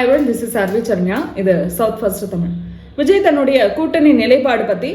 Hi everyone, this is அர்வி Saranya. இது south first Tamil. Vijay தன்னுடைய கூட்டணி நிலைப்பாடு பற்றி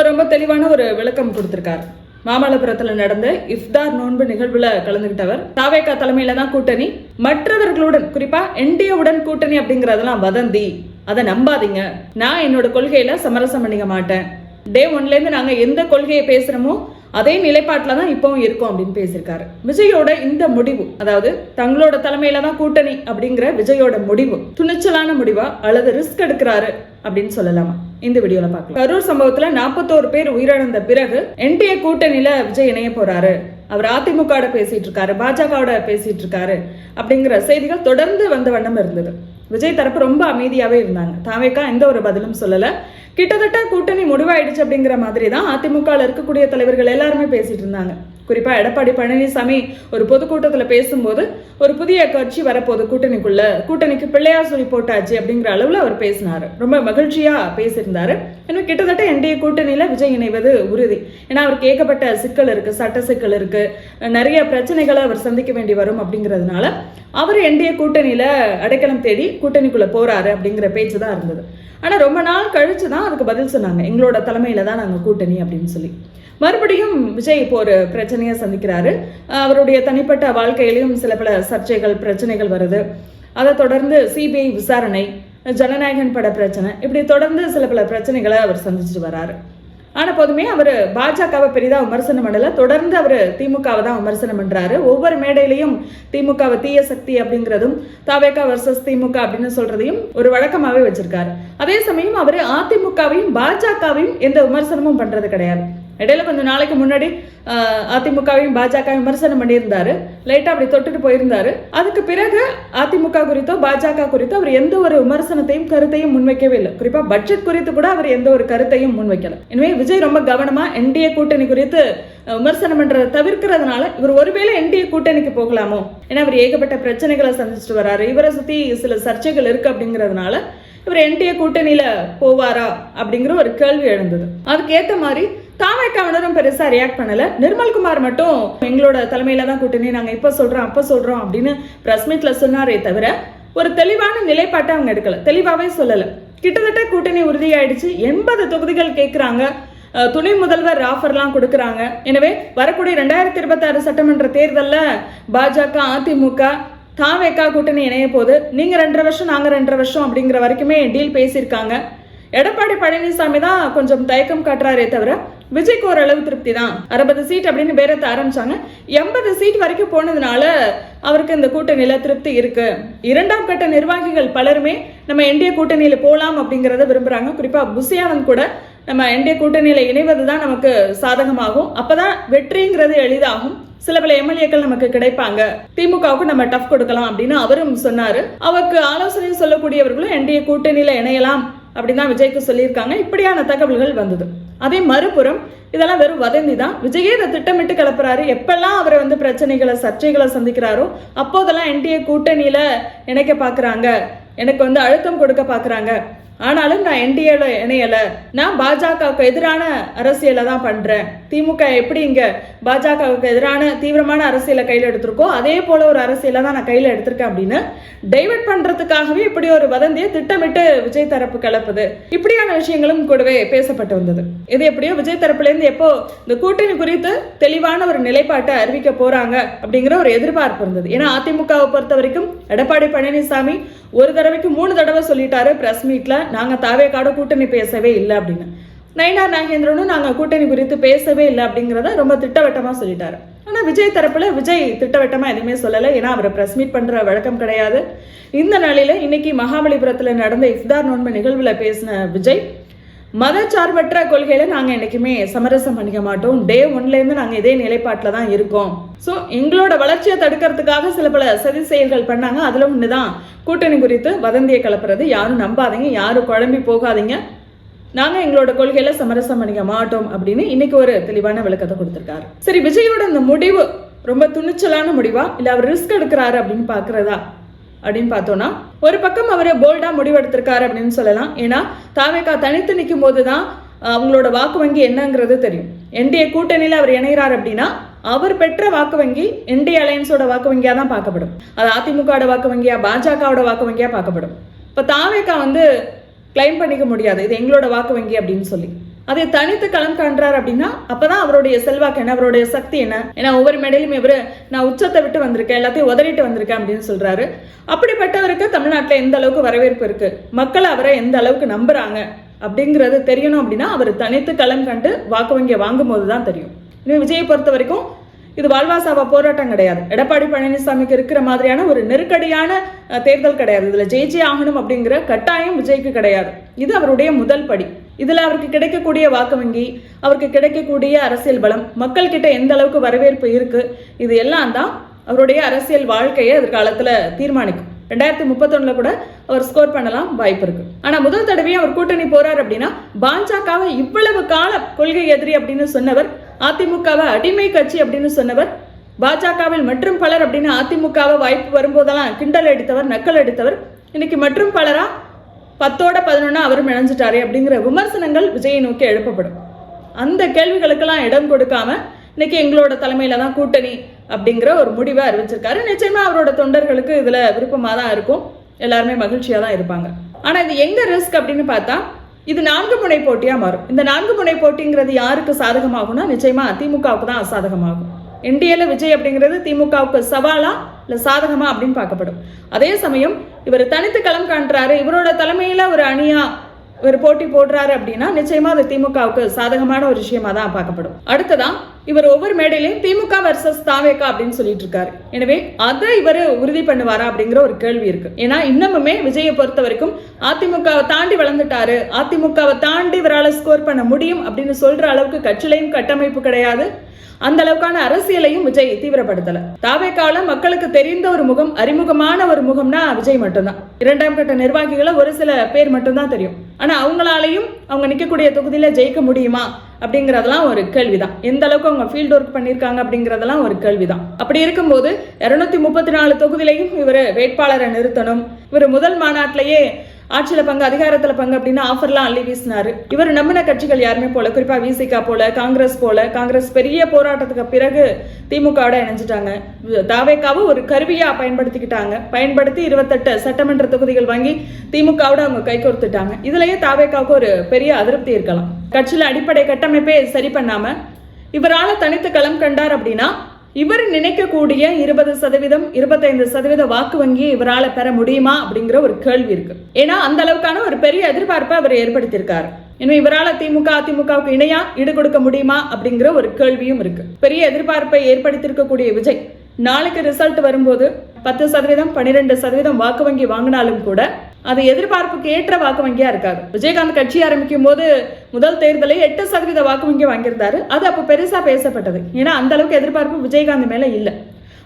ரொம்ப தெளிவான ஒரு விளக்கம் கொடுத்திருக்காரு. மாமல்லபுரத்தில் நடந்த இஃப்தார் நோன்பு நிகழ்வுல கலந்துகிட்டவர் தாவேகா தலைமையில தான் கூட்டணி, மற்றவர்களுடன் குறிப்பா என்டிஏவுடன் கூட்டணி அப்படிங்கறதெல்லாம் வதந்தி, அதை நம்பாதீங்க. நான் என்னோட கொள்கையில சமரசம் பண்ணிக்க மாட்டேன். டே ஒன்லேருந்து நாங்க எந்த கொள்கையை பேசுறோமோ அதே நிலைப்பாட்டில் தான் இப்பவும் இருக்கும் அப்படின்னு பேசியிருக்காரு. விஜயோட இந்த முடிவு, அதாவது தங்களோட தலைமையில தான் கூட்டணி அப்படிங்கிற விஜயோட முடிவு துணிச்சலான முடிவா அல்லது ரிஸ்க் எடுக்கிறாரு அப்படின்னு சொல்லலாமா? இந்த வீடியோல பார்க்கலாம். கரூர் சம்பவத்துல 41 பேர் உயிரிழந்த பிறகு என்டிஏ கூட்டணியில விஜய் இணைய போறாரு. அவர் அதிமுக பேசிட்டு இருக்காரு, பாஜகவோட பேசிட்டு இருக்காரு அப்படிங்கிற செய்திகள் தொடர்ந்து வந்த வண்ணம் இருந்தது. விஜய் தரப்பு ரொம்ப அமைதியாவே இருந்தாங்க. தாவேகா எந்த ஒரு பதிலும் சொல்லல. கிட்டத்தட்ட கூட்டணி முடிவாயிடுச்சு அப்படிங்கிற மாதிரி தான் அதிமுக இருக்கக்கூடிய தலைவர்கள் எல்லாருமே பேசிட்டு இருந்தாங்க. குறிப்பா எடப்பாடி பழனிசாமி ஒரு பொதுக்கூட்டத்தில் பேசும்போது ஒரு புதிய கட்சி வரப்போது கூட்டணிக்குள்ள, கூட்டணிக்கு பிள்ளையார் சொல்லி போட்டாச்சு அப்படிங்கிற அளவுல அவர் பேசினாரு. ரொம்ப மகிழ்ச்சியா பேசியிருந்தாரு. இன்னும் கிட்டத்தட்ட என்டிஏ கூட்டணியில விஜய் இணைவது உறுதி. ஏன்னா அவருக்கு ஏகப்பட்ட சிக்கல் இருக்கு, சட்ட சிக்கல் இருக்கு, நிறைய பிரச்சனைகளை அவர் சந்திக்க வேண்டி வரும் அப்படிங்கிறதுனால அவர் என்டிஏ கூட்டணியில அடைக்கலம் தேடி கூட்டணிக்குள்ள போறாரு அப்படிங்கிற பேச்சு தான் இருந்தது. ஆனா ரொம்ப நாள் கழிச்சு தான் அதுக்கு பதில் சொன்னாங்க, எங்களோட தலைமையில தான் நாங்க கூட்டணி அப்படின்னு சொல்லி. மறுபடியும் விஜய் இப்போ ஒரு பிரச்சனையை சந்திக்கிறாரு. அவருடைய தனிப்பட்ட வாழ்க்கையிலையும் சில பல சர்ச்சைகள், பிரச்சனைகள் வருது. அதை தொடர்ந்து சிபிஐ விசாரணை, ஜனநாயகன் பட பிரச்சனை, இப்படி தொடர்ந்து சில பல பிரச்சனைகளை அவர் சந்திச்சுட்டு வராரு. ஆனா போதுமே அவர் பாஜகவை பெரிதா விமர்சனம் பண்ணல. தொடர்ந்து அவர் திமுகவை தான் விமர்சனம் பண்றாரு. ஒவ்வொரு மேடையிலையும் திமுகவை தீய சக்தி அப்படிங்கிறதும், தாவேகா வர்சஸ் திமுக அப்படின்னு சொல்றதையும் ஒரு வழக்கமாவே வச்சிருக்காரு. அதே சமயம் அவர் அதிமுகவையும் பாஜகவையும் எந்த விமர்சனமும் பண்றது கிடையாது. இடையில கொஞ்சம் நாளைக்கு முன்னாடி அதிமுகவையும் பாஜக விமர்சனம் பண்ணியிருந்தாரு, லைட்டா அப்படி தொட்டுட்டு போயிருந்தாரு. அதுக்கு பிறகு அதிமுக குறித்தோ பாஜக குறித்தோ அவர் எந்த ஒரு விமர்சனத்தையும் கருத்தையும் முன்வைக்கவே இல்லை. குறிப்பா பட்ஜெட் குறித்து கூட அவர் எந்த ஒரு கருத்தையும் முன்வைக்கல. எனவே விஜய் ரொம்ப கவனமா என்டிஏ கூட்டணி குறித்து விமர்சனம் பண்றதை தவிர்க்கிறதுனால இவர் ஒருவேளை என்டிஏ கூட்டணிக்கு போகலாமோ, ஏன்னா அவர் ஏகப்பட்ட பிரச்சனைகளை சந்திச்சுட்டு வராரு, இவரை சுத்தி சில சர்ச்சைகள் இருக்கு அப்படிங்கிறதுனால இவர் என்டிஏ கூட்டணியில போவாரா அப்படிங்கிற ஒரு கேள்வி எழுந்தது. அதுக்கு ஏத்த மாதிரி தாவேகாவினரும் பெருசா ரியாக்ட் பண்ணல. நிர்மல்குமார் மட்டும் எங்களோட தலைமையில தான் கூட்டணி, நாங்க இப்ப சொல்றோம் அப்ப சொல்றோம் அப்படின்னு பிரஸ் மீட்ல சொன்னாரே தவிர ஒரு தெளிவான நிலைப்பாட்டை அவங்க எடுக்கல, தெளிவாவே சொல்லல. கிட்டத்தட்ட கூட்டணி உறுதியாயிடுச்சு, 80 தொகுதிகள் கேட்கிறாங்க, துணை முதல்வர் ஆஃபர்லாம் கொடுக்கறாங்க. எனவே வரக்கூடிய 2026 சட்டமன்ற தேர்தலில் பாஜக, அதிமுக, தாவேகா கூட்டணி இணைய போது, நீங்க 2.5 வருஷம் நாங்க 2.5 வருஷம் அப்படிங்கிற வரைக்குமே டீல் பேசியிருக்காங்க. எடப்பாடி பழனிசாமி தான் கொஞ்சம் தயக்கம் காட்டுறாரே தவிர விஜய்க்கு ஓரளவு திருப்தி தான். 60 சீட் அப்படின்னு பேரத்தை ஆரம்பிச்சாங்க, 80 சீட் வரைக்கும் போனதுனால அவருக்கு இந்த கூட்டணியில திருப்தி இருக்கு. 2ஆம் கட்ட நிர்வாகிகள் பலருமே நம்ம என்டிஏ கூட்டணியில போலாம் அப்படிங்கறத விரும்புறாங்க. குறிப்பா புசியானந்த் கூட நம்ம என்டிஏ கூட்டணியில இணைவதுதான் நமக்கு சாதகமாகும், அப்பதான் வெற்றிங்கிறது எளிதாகும், சில பல எம்எல்ஏக்கள் நமக்கு கிடைப்பாங்க, திமுகவுக்கு நம்ம டஃப் கொடுக்கலாம் அப்படின்னு அவரும் சொன்னாரு. அவருக்கு ஆலோசனை சொல்லக்கூடியவர்களும் என்டிஏ கூட்டணியில இணையலாம் அப்படின்னு தான் விஜய்க்கு சொல்லியிருக்காங்க. இப்படியான தகவல்கள் வந்தது. அதே மறுபுறம் இதெல்லாம் வெறும் வதந்தி தான். விஜயே இதை திட்டமிட்டு கிளப்புறாரு. எப்பெல்லாம் அவரை பிரச்சனைகளை, சர்ச்சைகளை சந்திக்கிறாரோ அப்போதெல்லாம் என்டிஏ கூட்டணியில இணைக்க பாக்குறாங்க, எனக்கு அழுத்தம் கொடுக்க பாக்குறாங்க. ஆனாலும் நான் என்டிஏல இணையல, நான் பாஜகவுக்கு எதிரான அரசியலை தான் பண்றேன். திமுக எப்படி இங்க பாஜகவுக்கு எதிரான தீவிரமான அரசியலை கையில் எடுத்திருக்கோ அதே போல ஒரு அரசியலை தான் நான் கையில் எடுத்திருக்கேன் அப்படின்னு டைவர்ட் பண்றதுக்காகவே இப்படி ஒரு வதந்தியை திட்டமிட்டு விஜய் தரப்பு கிளப்புது. இப்படியான விஷயங்களும் கூடவே பேசப்பட்டு வந்தது. இது எப்படியோ விஜய் தரப்புல இருந்து எப்போ இந்த கூட்டணி குறித்து தெளிவான ஒரு நிலைப்பாட்டை அறிவிக்க போறாங்க அப்படிங்கிற ஒரு எதிர்பார்ப்பு இருந்தது. ஏன்னா அதிமுகவை பொறுத்த வரைக்கும் எடப்பாடி பழனிசாமி ஒரு தடவைக்கு 3 தடவை சொல்லிட்டாரு பிரஸ் மீட்ல, நாங்க தாவேகாவோட கூட்டணி பேசவே இல்லை அப்படின்னு. நயினார் நாகேந்திரனும் நாங்க கூட்டணி குறித்து பேசவே இல்லை அப்படிங்கிறத ரொம்ப திட்டவட்டமா சொல்லிட்டாரு. ஆனா விஜய் தரப்புல விஜய் திட்டவட்டமா எதுவுமே சொல்லலை. ஏன்னா அவர் பிரஸ் மீட் பண்ற வழக்கம் கிடையாது. இந்த நாளில இன்னைக்கு மகாபலிபுரத்துல நடந்த இஃப்தார் நோன்பு நிகழ்வுல பேசின விஜய், மதச்சார்பற்ற கொள்கையில நாங்க என்னைக்குமே சமரசம் பண்ணிக்க மாட்டோம், டே 1ல இருந்து நாங்க இதே நிலைப்பாட்டில் தான் இருக்கோம். ஸோ எங்களோட வளர்ச்சியை தடுக்கிறதுக்காக சில பல சதி செயல்கள் பண்ணாங்க, அதுல ஒண்ணுதான் கூட்டணி குறித்து வதந்தியை கலப்புறது. யாரும் நம்பாதீங்க, யாரும் குழம்பி போகாதீங்க, நாங்க எங்களோட கொள்கையில சமரசம் பண்ணிக்க மாட்டோம் அப்படின்னு இன்னைக்கு ஒரு தெளிவான விளக்கத்தை கொடுத்திருக்காரு. சரி, விஜயோட இந்த முடிவு ரொம்ப துணிச்சலான முடிவா இல்ல அவர் ரிஸ்க் எடுக்கிறாரு அப்படின்னு பாக்குறதா அப்படின்னு பார்த்தோம்னா, ஒரு பக்கம் அவர் போல்டா முடிவெடுத்திருக்காரு அப்படின்னு சொல்லலாம். ஏன்னா தாவேகா தனித்து நிற்கும் போதுதான் அவங்களோட வாக்கு வங்கி என்னங்கிறது தெரியும். என்டிஏ கூட்டணியில அவர் இணைகிறார் அப்படின்னா அவர் பெற்ற வாக்கு வங்கி இந்திய அலையன்ஸோட வாக்கு வங்கியா தான் பார்க்கப்படும். அது அதிமுகவோட வாக்கு வங்கியா, பாஜகவோட வாக்கு வங்கியா பார்க்கப்படும். இப்போ தாவேகா கிளைம் பண்ணிக்க முடியாது இது எங்களோட வாக்கு வங்கி அப்படின்னு சொல்லி. அதை தனித்து களம் காண்றாரு அப்படின்னா அப்பதான் அவருடைய செல்வாக்கு என்ன, அவருடைய சக்தி என்ன. ஏன்னா ஒவ்வொரு மேடையிலும் இவரு நான் உச்சத்தை விட்டு வந்திருக்கேன், எல்லாத்தையும் உதறிட்டு வந்திருக்கேன் அப்படின்னு சொல்றாரு. அப்படிப்பட்டவருக்கு தமிழ்நாட்டில் எந்த அளவுக்கு வரவேற்பு இருக்கு, மக்கள் அவரை எந்த அளவுக்கு நம்புறாங்க அப்படிங்கிறது தெரியணும் அப்படின்னா அவர் தனித்து களம் கண்டு வாக்கு வங்கியை வாங்கும் போது தான் தெரியும். இன்னும் விஜயை பொறுத்த வரைக்கும் இது வாழ்வாசாவா போராட்டம் கிடையாது. எடப்பாடி பழனிசாமிக்கு இருக்கிற மாதிரியான ஒரு நெருக்கடியான தேர்தல் கிடையாது. இதுல ஜெயிச்சே ஆகணும் அப்படிங்கிற கட்டாயம் விஜய்க்கு கிடையாது. இது அவருடைய முதல் படி. இதுல அவருக்கு கிடைக்கக்கூடிய வாக்கு வங்கி, அவருக்கு கிடைக்கக்கூடிய அரசியல் பலம், மக்கள் கிட்ட எந்த அளவுக்கு வரவேற்பு இருக்கு, இது எல்லாம் தான் அவருடைய அரசியல் வாழ்க்கையை எதிர்காலத்துல தீர்மானிக்கும். 2031 கூட அவர் ஸ்கோர் பண்ணலாம் வாய்ப்பு இருக்கு. ஆனா முதல் தடவையும் அவர் கூட்டணி போறார் அப்படின்னா பாஜகவை இவ்வளவு கால கொள்கை எதிரி அப்படின்னு சொன்னவர், அதிமுகவை அடிமை கட்சி அப்படின்னு சொன்னவர், பாஜகவில் மற்றும் பலர் அப்படின்னு அதிமுகவை வாய்ப்பு வரும்போதெல்லாம் கிண்டல் அடித்தவர், நக்கல் அடித்தவர், இன்னைக்கு மற்றும் பலரா 10ஓட 11 அவரும் இணைஞ்சிட்டாரே அப்படிங்கிற விமர்சனங்கள் விஜயை நோக்கி எழுப்பப்படும். அந்த கேள்விகளுக்கெல்லாம் இடம் கொடுக்காம இன்னைக்கு எங்களோட தலைமையில தான் கூட்டணி அப்படிங்கிற ஒரு முடிவை அறிவிச்சிருக்காரு. நிச்சயமா அவரோட தொண்டர்களுக்கு இதுல விருப்பமா தான் இருக்கும், எல்லாருமே மகிழ்ச்சியா தான் இருப்பாங்க. ஆனா இது எங்க ரிஸ்க் அப்படின்னு பார்த்தா இது 4 முனை போட்டியா மாறும். இந்த 4 முனை போட்டிங்கிறது யாருக்கு சாதகமாகும்னா நிச்சயமா திமுகவுக்கு தான் அசாதகமாகும். என்டிஏல விஜய் அப்படிங்கிறது திமுகவுக்கு சவாலா இல்ல சாதகமா அப்படின்னு பார்க்கப்படும். அதே சமயம் இவர் தனித்து களம் காண்றாரு, இவரோட தலைமையில ஒரு அணியா இவர் போட்டி போடுறாரு அப்படின்னா நிச்சயமா அது திமுகவுக்கு சாதகமான ஒரு விஷயமா தான் பார்க்கப்படும். அடுத்ததான் இவர் ஒவ்வொரு மேடையிலையும் திமுக வர்சஸ் தாவேகா அப்படின்னு சொல்லிட்டு இருக்காரு. எனவே அதை இவர் உறுதி பண்ணுவாரா அப்படிங்கிற ஒரு கேள்வி இருக்கு. ஏன்னா இன்னமுமே விஜயை பொறுத்த வரைக்கும் அதிமுகவை தாண்டி வளர்ந்துட்டாரு, அதிமுகவை தாண்டி இவரால் ஸ்கோர் பண்ண முடியும் அப்படின்னு சொல்ற அளவுக்கு கட்சியிலையும் கட்டமைப்பு கிடையாது, அந்த அளவுக்கான அரசியலையும் விஜய் தீவிரப்படுத்தல. தாவேகால மக்களுக்கு தெரிந்த ஒரு முகம், அறிமுகமான ஒரு முகம்னா விஜய் மட்டும்தான். 2ஆம் கட்ட நிர்வாகிகளை ஒரு சில பேர் மட்டும்தான் தெரியும். ஆனா அவங்களாலையும் அவங்க நிற்கக்கூடிய தொகுதியில ஜெயிக்க முடியுமா அப்படிங்கறதெல்லாம் ஒரு கேள்விதான். எந்த அளவுக்கு அவங்க ஃபீல்ட் ஒர்க் பண்ணியிருக்காங்க அப்படிங்கறதெல்லாம் ஒரு கேள்விதான். அப்படி இருக்கும்போது 234 தொகுதியிலையும் இவர் வேட்பாளரை நிறுத்தணும். இவர் முதல் மாநாட்டிலேயே ஆட்சியில பங்கு, அதிகாரத்துல பங்கு அப்படின்னு ஆஃபர்லாம் அள்ளி வீசினாரு. இவர் நம்பின கட்சிகள் யாருமே போல, குறிப்பா விசிகா போல, காங்கிரஸ் பெரிய போராட்டத்துக்கு பிறகு திமுகவோட இணைஞ்சிட்டாங்க. தாவேகாவை ஒரு கருவியா பயன்படுத்தி 28 சட்டமன்ற தொகுதிகள் வாங்கி திமுகவோட அவங்க கைகோர்த்துட்டாங்க. இதுலயே தாவேகாவுக்கு ஒரு பெரிய அதிருப்தி இருக்கலாம். கட்சியில அடிப்படை கட்டமைப்பே சரி பண்ணாம இவரால தனித்து களம் கண்டார் அப்படின்னா இவர் நினைக்கக்கூடிய 20%, 25% வாக்கு வங்கியை இவரால் பெற முடியுமா அப்படிங்கிற ஒரு கேள்வி இருக்கு. ஏன்னா அந்த அளவுக்கான ஒரு பெரிய எதிர்பார்ப்பை அவர் ஏற்படுத்தியிருக்காரு. இன்னும் இவரால் திமுக அதிமுகவுக்கு இணையா ஈடு கொடுக்க முடியுமா அப்படிங்கிற ஒரு கேள்வியும் இருக்கு. பெரிய எதிர்பார்ப்பை ஏற்படுத்தியிருக்கக்கூடிய விஜய் நாளைக்கு ரிசல்ட் வரும்போது 10%, 12% வாக்கு வங்கி வாங்கினாலும் கூட அது எதிர்பார்ப்புக்கு ஏற்ற வாக்கு வங்கியா இருக்காது. விஜயகாந்த் கட்சி ஆரம்பிக்கும் போது முதல் தேர்தலில் 8% வாக்கு வங்கி வாங்கியிருந்தாரு. அது அப்போ பெருசா பேசப்பட்டது. ஏன்னா அந்த அளவுக்கு எதிர்பார்ப்பு விஜயகாந்த் மேல இல்லை.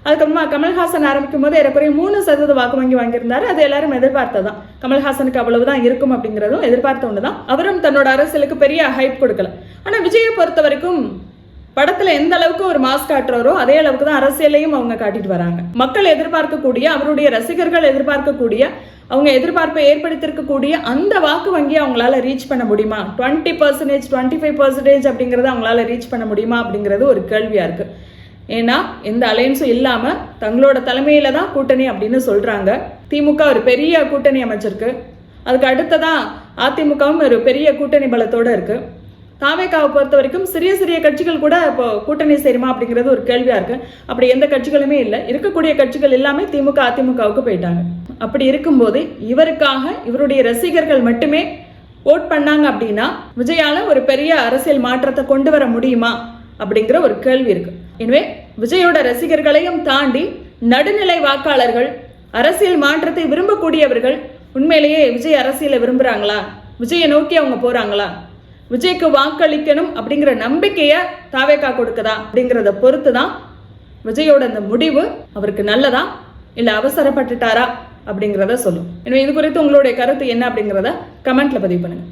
அதுக்கப்புறமா கமல்ஹாசன் ஆரம்பிக்கும் போது ஏறக்குறைய 3% வாக்கு வங்கி வாங்கியிருந்தாரு. அது எல்லாரும் எதிர்பார்த்ததான். கமல்ஹாசனுக்கு அவ்வளவுதான் இருக்கும் அப்படிங்கிறதும் எதிர்பார்த்த ஒண்ணுதான். அவரும் தன்னோட அரசியலுக்கு பெரிய ஹைப் கொடுக்கல. ஆனா விஜயை பொறுத்த வரைக்கும் படத்துல எந்த அளவுக்கு ஒரு மாஸ் காட்டுறாரோ அதே அளவுக்கு தான் அரசியலையும் அவங்க காட்டிட்டு வராங்க. மக்கள் எதிர்பார்க்கக்கூடிய, அவருடைய ரசிகர்கள் எதிர்பார்க்கக்கூடிய, அவங்க எதிர்பார்ப்பை ஏற்படுத்திருக்கக்கூடிய அந்த வாக்கு வங்கி அவங்களால ரீச் பண்ண முடியுமா, 20%, 25% அப்படிங்கறத அவங்களால ரீச் பண்ண முடியுமா அப்படிங்கிறது ஒரு கேள்வியா இருக்கு. ஏன்னா எந்த அலையன்ஸும் இல்லாம தங்களோட தலைமையில தான் கூட்டணி அப்படின்னு சொல்றாங்க. திமுக ஒரு பெரிய கூட்டணி அமைச்சிருக்கு. அதுக்கு அடுத்ததான் அதிமுகவும் ஒரு பெரிய கூட்டணி பலத்தோட இருக்கு. தாவேகாவை பொறுத்த வரைக்கும் சிறிய சிறிய கட்சிகள் கூட இப்போ கூட்டணி சேருமா அப்படிங்கிறது ஒரு கேள்வியா இருக்கு. அப்படி எந்த கட்சிகளுமே இல்லை. இருக்கக்கூடிய கட்சிகள் எல்லாமே திமுக அதிமுகவுக்கு போயிட்டாங்க. அப்படி இருக்கும்போது இவருக்காக இவருடைய ரசிகர்கள் மட்டுமே ஓட் பண்ணாங்க அப்படின்னா விஜயால ஒரு பெரிய அரசியல் மாற்றத்தை கொண்டு வர முடியுமா அப்படிங்கிற ஒரு கேள்வி இருக்கு. எனவே விஜயோட ரசிகர்களையும் தாண்டி நடுநிலை வாக்காளர்கள், அரசியல் மாற்றத்தை விரும்பக்கூடியவர்கள் உண்மையிலேயே விஜய் அரசியலை விரும்புறாங்களா, விஜயை நோக்கி அவங்க போறாங்களா, விஜய்க்கு வாக்களிக்கணும் அப்படிங்கிற நம்பிக்கையை தாவேகா கொடுக்குதா அப்படிங்கிறத பொறுத்து தான் விஜயோட அந்த முடிவு அவருக்கு நல்லதா இல்லை அவசரப்பட்டுட்டாரா அப்படிங்கிறத சொல்லும். எனவே இது குறித்து உங்களுடைய கருத்து என்ன அப்படிங்கிறத கமெண்ட்ல பதிவு பண்ணுங்க.